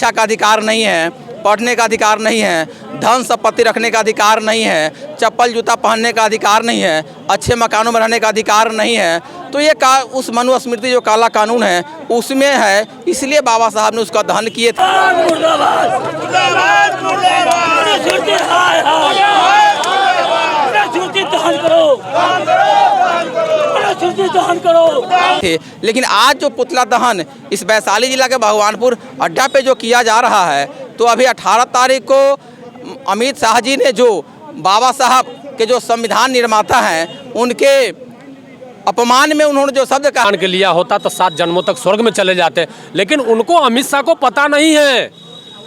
शिक्षा का अधिकार नहीं है, पढ़ने का अधिकार नहीं है, धन संपत्ति रखने का अधिकार नहीं है, चप्पल जूता पहनने का अधिकार नहीं है, अच्छे मकानों में रहने का अधिकार नहीं है। तो ये उस मनुस्मृति जो काला कानून है उसमें है, इसलिए बाबा साहब ने उसका दहन किए थे। लेकिन आज जो पुतला दहन इस वैशाली जिला के भगवानपुर अड्डा पे जो किया जा रहा है, तो अभी 18 तारीख को अमित शाह जी ने जो बाबा साहब के जो संविधान निर्माता हैं उनके अपमान में उन्होंने जो शब्द कहा के लिया होता तो 7 जन्मों तक स्वर्ग में चले जाते, लेकिन उनको अमित शाह को पता नहीं है।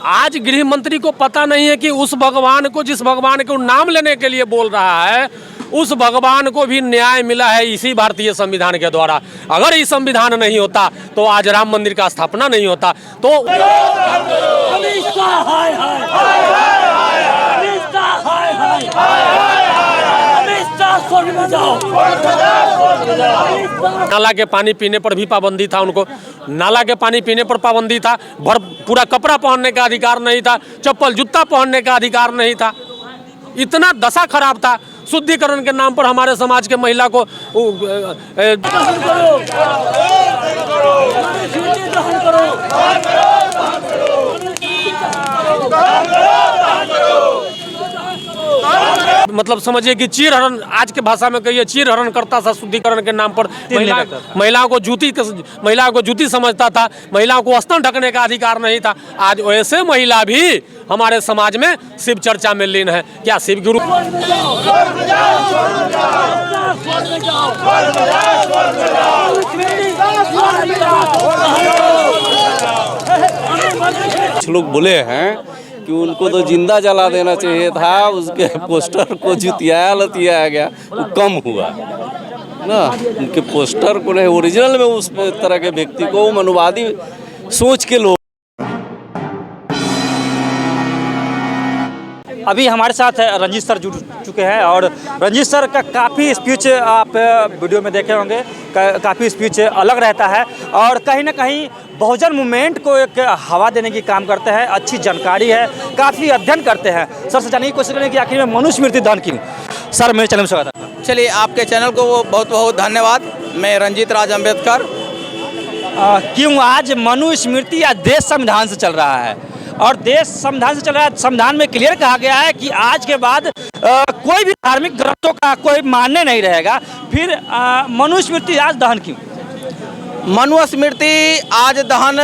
आज गृह मंत्री को पता नहीं है कि उस भगवान को, जिस भगवान को नाम लेने के लिए बोल रहा है, उस भगवान को भी न्याय मिला है इसी भारतीय संविधान के द्वारा। अगर ये संविधान नहीं होता तो आज राम मंदिर का स्थापना नहीं होता। तो नाला के पानी पीने पर भी पाबंदी था, उनको नाला के पानी पीने पर पाबंदी था, पूरा कपड़ा पहनने का अधिकार नहीं था, चप्पल जूता पहनने का अधिकार नहीं था। इतना दशा खराब था। शुद्धिकरण के नाम पर हमारे समाज के महिला को मतलब समझिए कि चीरहरण, आज के भाषा में कहिए चीरहरण करता था। शुद्धिकरण के नाम पर महिलाओं को जूती समझता था, महिलाओं को स्तन ढकने का अधिकार नहीं था। आज वैसे महिला भी हमारे समाज में शिव चर्चा में लीन है। क्या शिव गुरु कुछ लोग बोले हैं कि उनको तो जिंदा जला देना चाहिए था, उसके पोस्टर को जुतियाया लतियाया गया, वो कम हुआ ना। उनके पोस्टर को नहीं, ओरिजिनल में उस तरह के व्यक्ति को मनुवादी सोच के लोग। अभी हमारे साथ रंजीत सर जुड़ चुके हैं और रंजीत सर का काफ़ी स्पीच आप वीडियो में देखे होंगे, काफ़ी स्पीच अलग रहता है और कहीं ना कहीं बहुजन मूवमेंट को एक हवा देने की काम करते हैं। अच्छी जानकारी है, काफ़ी अध्ययन करते हैं। सर से जानने की कोशिश करें कि आखिर में मनुस्मृति दहन क्यों। सर मेरे चैनल में स्वागत है। चलिए, आपके चैनल को बहुत बहुत धन्यवाद। मैं रंजीत राज अम्बेडकर। क्यों आज मनुस्मृति या देश संविधान से चल रहा है और देश संविधान से चल रहा है। संविधान में क्लियर कहा गया है कि आज के बाद कोई भी धार्मिक ग्रंथों का कोई मान्य नहीं रहेगा। फिर मनुस्मृति आज दहन क्यों? मनुस्मृति आज दहन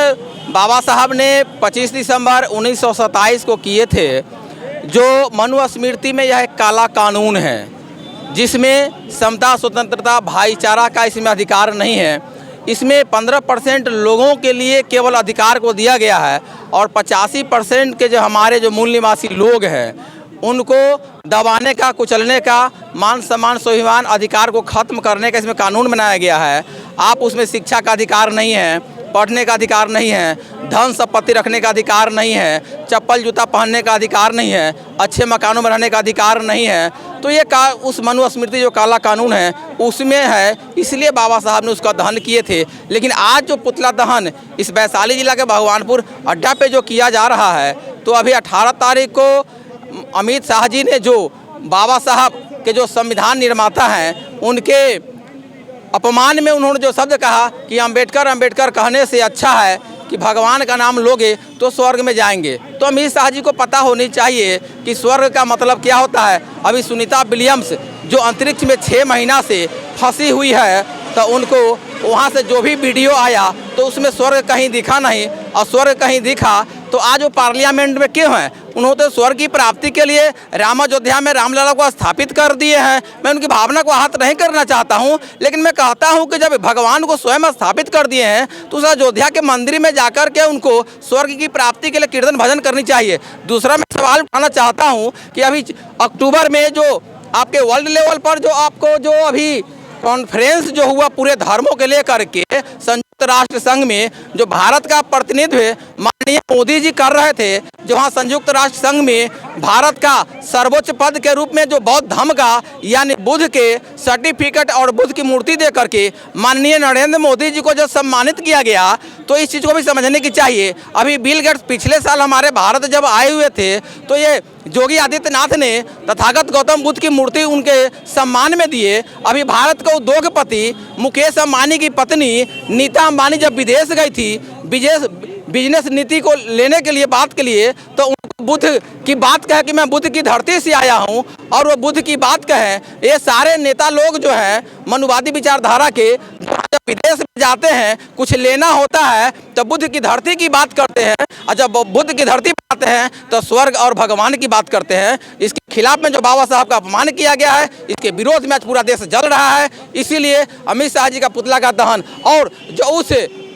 बाबा साहब ने 25 दिसंबर 1927 को किए थे। जो मनुस्मृति में यह एक काला कानून है जिसमें समता, स्वतंत्रता, भाईचारा का इसमें अधिकार नहीं है। इसमें 15% लोगों के लिए केवल अधिकार को दिया गया है और 85% के जो हमारे जो मूल निवासी लोग हैं उनको दबाने का, कुचलने का, मान सम्मान, स्वाभिमान अधिकार को खत्म करने का इसमें कानून बनाया गया है। आप उसमें शिक्षा का अधिकार नहीं है, पढ़ने का अधिकार नहीं है, धन संपत्ति रखने का अधिकार नहीं है, चप्पल जूता पहनने का अधिकार नहीं है, अच्छे मकानों में रहने का अधिकार नहीं है। तो ये उस मनुस्मृति जो काला कानून है उसमें है, इसलिए बाबा साहब ने उसका दहन किए थे। लेकिन आज जो पुतला दहन इस वैशाली जिला के भगवानपुर अड्डा पे जो किया जा रहा है, तो अभी 18 तारीख को अमित शाह जी ने जो बाबा साहब के जो संविधान निर्माता हैं उनके अपमान में उन्होंने जो शब्द कहा कि अम्बेडकर कहने से अच्छा है कि भगवान का नाम लोगे तो स्वर्ग में जाएंगे। तो अमित शाह जी को पता होनी चाहिए कि स्वर्ग का मतलब क्या होता है। अभी सुनीता विलियम्स जो अंतरिक्ष में 6 महीना से फंसी हुई है, तो उनको वहाँ से जो भी वीडियो आया तो उसमें स्वर्ग कहीं दिखा नहीं, और स्वर्ग कहीं दिखा तो आज वो पार्लियामेंट में क्यों हैं? उन्होंने तो स्वर्ग की प्राप्ति के लिए राम अयोध्या में रामलला को स्थापित कर दिए हैं। मैं उनकी भावना को आहत नहीं करना चाहता हूं, लेकिन मैं कहता हूं कि जब भगवान को स्वयं स्थापित कर दिए हैं तो उस अयोध्या के मंदिर में जाकर के उनको स्वर्ग की प्राप्ति के लिए कीर्तन भजन करनी चाहिए। दूसरा मैं सवाल उठाना चाहता हूँ कि अभी अक्टूबर में जो आपके वर्ल्ड लेवल पर जो आपको जो अभी कॉन्फ्रेंस जो हुआ पूरे धर्मों के लेकर के संयुक्त राष्ट्र संघ में, जो भारत का प्रतिनिधित्व माननीय माननीय मोदी जी कर रहे थे, जो वहाँ संयुक्त राष्ट्र संघ में भारत का सर्वोच्च पद के रूप में जो बौद्ध धर्म का यानी बुद्ध के सर्टिफिकेट और बुद्ध की मूर्ति दे करके माननीय नरेंद्र मोदी जी को जब सम्मानित किया गया, तो इस चीज़ को भी समझने की चाहिए। अभी बिल गेट्स पिछले साल हमारे भारत जब आए हुए थे, तो ये योगी आदित्यनाथ ने तथागत गौतम बुद्ध की मूर्ति उनके सम्मान में दिए। अभी भारत के उद्योगपति मुकेश अंबानी की पत्नी नीता अंबानी जब विदेश गई थी बिजनेस नीति को लेने के लिए बात के लिए, तो उनको बुद्ध की बात कहे कि मैं बुद्ध की धरती से आया हूं, और वो बुद्ध की बात कहें। ये सारे नेता लोग जो हैं मनुवादी विचारधारा के, जब विदेश में जाते हैं कुछ लेना होता है तो बुद्ध की धरती की बात करते हैं, और जब बुद्ध की धरती पर आते हैं तो स्वर्ग और भगवान की बात करते हैं। इसके खिलाफ में जो बाबा साहब का अपमान किया गया है, इसके विरोध में आज पूरा देश जल रहा है। इसीलिए अमित शाह जी का पुतला का दहन, और जो उस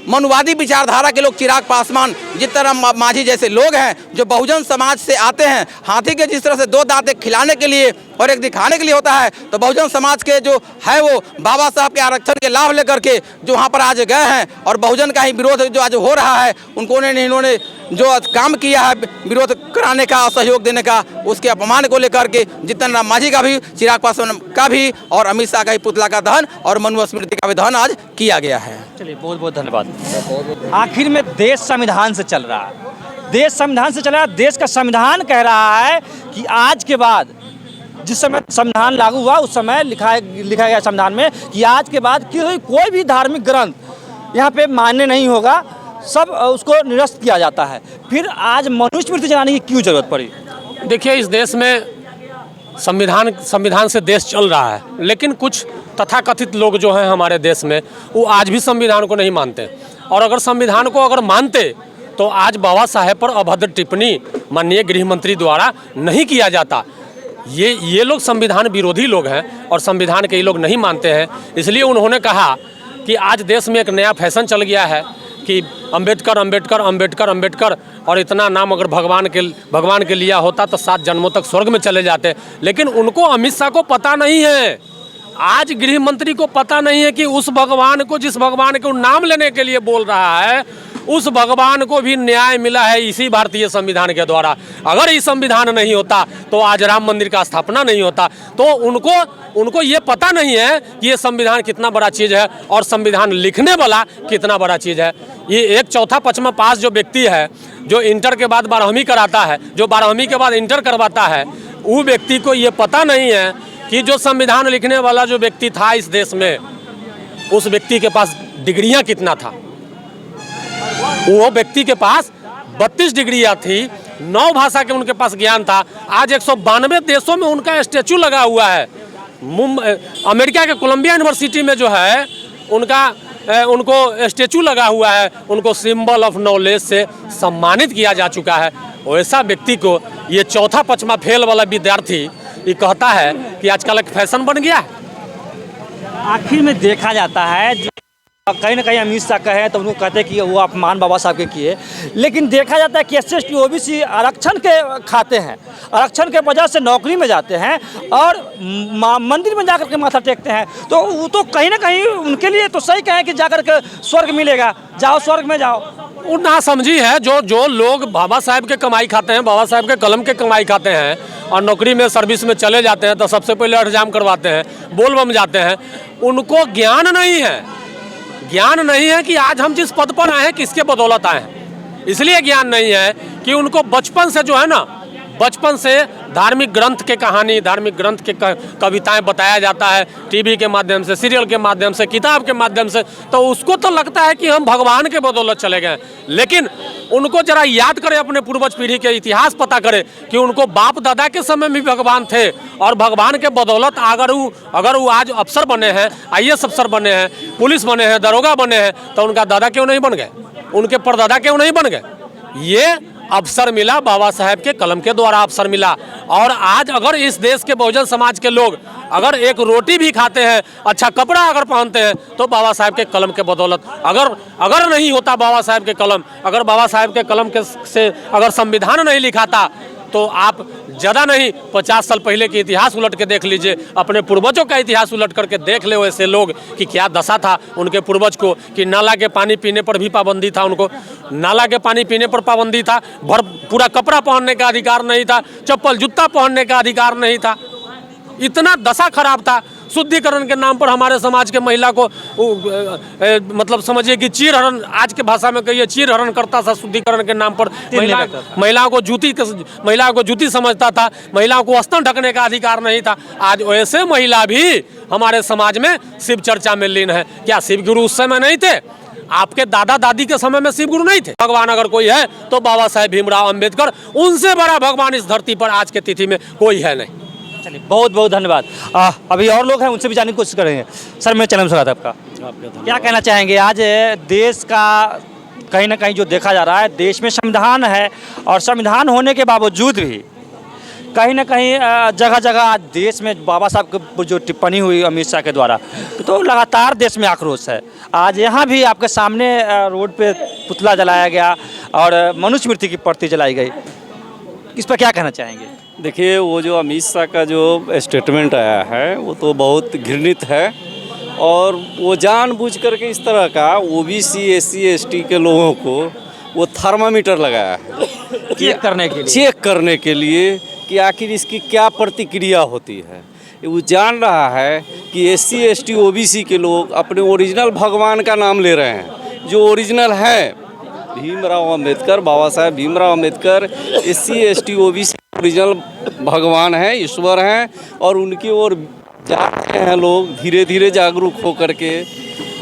मनुवादी विचारधारा के लोग चिराग पासवान जिस तरह मांझी जैसे लोग हैं जो बहुजन समाज से आते हैं, हाथी के जिस तरह से दो दांत एक खिलाने के लिए और एक दिखाने के लिए होता है, तो बहुजन समाज के जो है वो बाबा साहब के आरक्षण के लाभ लेकर के जो वहाँ पर आज गए हैं और बहुजन का ही विरोध जो आज हो रहा है, इन्होंने जो काम किया है विरोध कराने का, सहयोग देने का, उसके अपमान को लेकर के जीतन राम मांझी का भी, चिराग पासवान का भी और अमित शाह का ही पुतला का दहन और मनु स्मृति का भी दहन आज किया गया है। चलिए, बहुत बहुत धन्यवाद। आखिर में देश संविधान से चल रहा है, देश संविधान से चल रहा है। देश का संविधान कह रहा है कि आज के बाद, जिस समय संविधान लागू हुआ उस समय लिखा गया संविधान में कि आज के बाद कोई भी धार्मिक ग्रंथ यहाँ पे मान्य नहीं होगा, सब उसको निरस्त किया जाता है। फिर आज मनुस्मृति जलाने की क्यों जरूरत पड़ी? देखिए, इस देश में संविधान से देश चल रहा है, लेकिन कुछ तथाकथित लोग जो हैं हमारे देश में, वो आज भी संविधान को नहीं मानते। और अगर संविधान को अगर मानते तो आज बाबा साहेब पर अभद्र टिप्पणी माननीय गृह मंत्री द्वारा नहीं किया जाता। ये लोग संविधान विरोधी लोग हैं और संविधान के ये लोग नहीं मानते हैं। इसलिए उन्होंने कहा कि आज देश में एक नया फैशन चल गया है कि अंबेडकर अंबेडकर अंबेडकर अंबेडकर, और इतना नाम अगर भगवान के लिया होता तो 7 जन्मों तक स्वर्ग में चले जाते। लेकिन उनको, अमित शाह को पता नहीं है, आज गृह मंत्री को पता नहीं है कि उस भगवान को, जिस भगवान को नाम लेने के लिए बोल रहा है, उस भगवान को भी न्याय मिला है इसी भारतीय संविधान के द्वारा। अगर ये संविधान नहीं होता तो आज राम मंदिर का स्थापना नहीं होता। तो उनको ये पता नहीं है कि ये संविधान कितना बड़ा चीज़ है और संविधान लिखने वाला कितना बड़ा चीज़ है। ये एक चौथा पचमा पास जो व्यक्ति है, जो इंटर के बाद 12वीं कराता है, जो 12वीं के बाद इंटर करवाता है, वो व्यक्ति को ये पता नहीं है कि जो संविधान लिखने वाला जो व्यक्ति था इस देश में, उस व्यक्ति के पास डिग्रियां कितना था। वो व्यक्ति के पास 32 डिग्रियां थी, 9 भाषा के उनके पास ज्ञान था। आज 192 देशों में उनका स्टैचू लगा हुआ है। अमेरिका के कोलंबिया यूनिवर्सिटी में जो है उनको स्टैचू लगा हुआ है, उनको सिंबल ऑफ नॉलेज से सम्मानित किया जा चुका है। वैसा व्यक्ति को ये चौथा पचमा फेल वाला विद्यार्थी ये कहता है कि आजकल एक फैशन बन गया है। आखिर में देखा जाता है, कहीं ना कहीं अमित शाह कहे तो उनको कहते हैं कि वो अपमान बाबा साहब के किए, लेकिन देखा जाता है कि SC/ST OBC आरक्षण के खाते हैं, आरक्षण के वजह से नौकरी में जाते हैं और मंदिर में जाकर के माथा टेकते हैं। तो वो तो कहीं ना कहीं उनके लिए तो सही कहें कि जाकर के स्वर्ग मिलेगा, जाओ स्वर्ग में जाओ। वो ना समझी है जो लोग बाबा साहेब के कमाई खाते हैं, बाबा साहेब के कलम के कमाई खाते हैं और नौकरी में सर्विस में चले जाते हैं, तो सबसे पहले एग्जाम करवाते हैं, बोलबम जाते हैं। उनको ज्ञान नहीं है कि आज हम जिस पद पर आए हैं किसके बदौलत आए हैं। इसलिए ज्ञान नहीं है कि उनको बचपन से जो है ना, बचपन से धार्मिक ग्रंथ के कहानी, धार्मिक ग्रंथ के कविताएं बताया जाता है टीवी के माध्यम से, सीरियल के माध्यम से, किताब के माध्यम से, तो उसको तो लगता है कि हम भगवान के बदौलत चले गए। लेकिन उनको जरा याद करें, अपने पूर्वज पीढ़ी के इतिहास पता करें कि उनको बाप दादा के समय में भी भगवान थे और भगवान के बदौलत अगर वो आज अफसर बने हैं, IAS अफसर बने हैं, पुलिस बने हैं, दरोगा बने हैं, तो उनका दादा क्यों नहीं बन गए, उनके परदादा क्यों नहीं बन गए? ये अवसर मिला, बाबा साहेब के कलम के द्वारा अवसर मिला। और आज अगर इस देश के बहुजन समाज के लोग अगर एक रोटी भी खाते हैं, अच्छा कपड़ा अगर पहनते हैं, तो बाबा साहेब के कलम के बदौलत। अगर नहीं होता बाबा साहेब के कलम, अगर बाबा साहेब के कलम से अगर संविधान नहीं लिखाता, तो आप ज़्यादा नहीं 50 साल पहले के इतिहास उलट के देख लीजिए, अपने पूर्वजों का इतिहास उलट करके देख ले वैसे लोग कि क्या दशा था उनके पूर्वज को, कि नाला के पानी पीने पर भी पाबंदी था, उनको नाला के पानी पीने पर पाबंदी था, पूरा कपड़ा पहनने का अधिकार नहीं था, चप्पल जूता पहनने का अधिकार नहीं था, इतना दशा खराब था। शुद्धिकरण के नाम पर हमारे समाज के महिला को मतलब समझिए कि चीर हरण, आज के भाषा में कहिए चीर हरण करता था शुद्धिकरण के नाम पर। महिलाओं को जूती समझता था, महिलाओं को स्तन ढकने का अधिकार नहीं था। आज वैसे महिला भी हमारे समाज में शिव चर्चा में लीन है। क्या शिव गुरु उस समय नहीं थे? आपके दादा दादी के समय में शिव गुरु नहीं थे? भगवान अगर कोई है तो बाबा साहेब भीमराव अंबेडकर, उनसे बड़ा भगवान इस धरती पर आज के तिथि में कोई है नहीं। चलिए, बहुत बहुत धन्यवाद। अभी और लोग हैं, उनसे भी जानने की कोशिश करेंगे। सर, मेरे चैनल में स्वागत है आपका। क्या कहना चाहेंगे, आज देश का कहीं ना कहीं जो देखा जा रहा है, देश में संविधान है और संविधान होने के बावजूद भी कहीं ना कहीं जगह जगह आज देश में बाबा साहब की जो टिप्पणी हुई अमित शाह के द्वारा, तो लगातार देश में आक्रोश है। आज यहाँ भी आपके सामने रोड पे पुतला जलाया गया और मनुस्मृति की प्रति जलाई गई, इस पर क्या कहना चाहेंगे? देखिए, वो जो अमित शाह का जो स्टेटमेंट आया है वो तो बहुत घृणित है, और वो जानबूझ करके इस तरह का ओबीसी एससी एसटी के लोगों को वो थर्मामीटर लगाया है चेक करने के लिए कि आखिर इसकी क्या प्रतिक्रिया होती है। वो जान रहा है कि एससी एसटी ओबीसी के लोग अपने ओरिजिनल भगवान का नाम ले रहे हैं, जो ओरिजिनल है Bhimrao Ambedkar, Baba Saheb Bhimrao Ambedkar SC ST OBC original भगवान हैं, ईश्वर हैं, और उनकी ओर जा रहे हैं लोग धीरे धीरे जागरूक हो करके।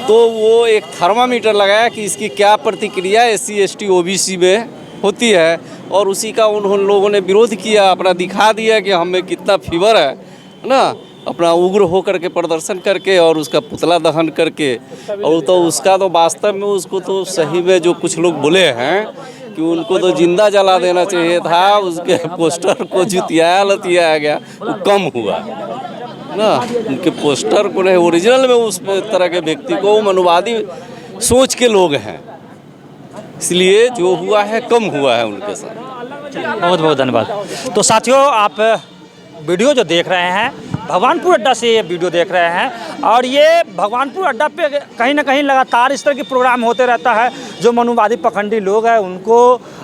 तो वो एक थर्मामीटर लगाया कि इसकी क्या प्रतिक्रिया एससी एसटी ओबीसी में होती है, और उसी का उन लोगों ने विरोध किया, अपना दिखा दिया कि हमें कितना फीवर है ना, अपना उग्र हो करके प्रदर्शन करके और उसका पुतला दहन करके। और तो उसका तो वास्तव में उसको तो सही में जो कुछ लोग बोले हैं कि उनको तो जिंदा जला देना चाहिए था, उसके पोस्टर को जुतियाया लतियाया गया, वो कम हुआ ना। उनके पोस्टर को नहीं, ओरिजिनल में उस तरह के व्यक्ति को मनुवादी सोच के लोग हैं, इसलिए जो हुआ है कम हुआ है उनके साथ। बहुत बहुत धन्यवाद। तो साथियों, आप वीडियो जो देख रहे हैं, भगवानपुर अड्डा से ये वीडियो देख रहे हैं, और ये भगवानपुर अड्डा पे कहीं ना कहीं लगातार इस तरह के प्रोग्राम होते रहता है। जो मनुवादी पखंडी लोग हैं उनको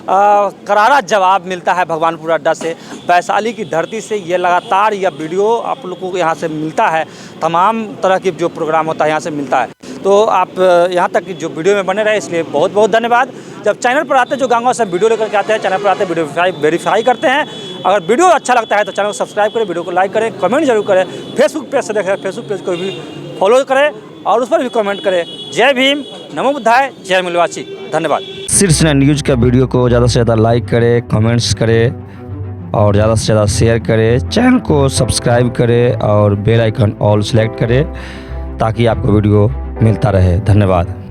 करारा जवाब मिलता है भगवानपुर अड्डा से। वैशाली की धरती से ये लगातार यह वीडियो आप लोगों को यहाँ से मिलता है, तमाम तरह के जो प्रोग्राम होता है यहाँ से मिलता है। तो आप यहाँ तक जो वीडियो में बने रहे, इसलिए बहुत बहुत धन्यवाद। जब चैनल पर आते हैं, जो गाँव से वीडियो लेकर के आते हैं, चैनल पर आते हैं, वीडियो वेरीफाई करते हैं। अगर वीडियो अच्छा लगता है तो चैनल को सब्सक्राइब करें, वीडियो को लाइक करें, कमेंट जरूर करें। फेसबुक पेज से देखें, फेसबुक पेज को भी फॉलो करें और उस पर भी कमेंट करें। जय भीम, नमो बुद्धाय, जय मिलवाची। धन्यवाद। शीर्ष न्यूज़ का वीडियो को ज़्यादा से ज़्यादा लाइक करें, कमेंट्स करें और ज़्यादा से ज़्यादा शेयर करें। चैनल को सब्सक्राइब करें और बेल आइकन ऑल सेलेक्ट करें ताकि आपको वीडियो मिलता रहे। धन्यवाद।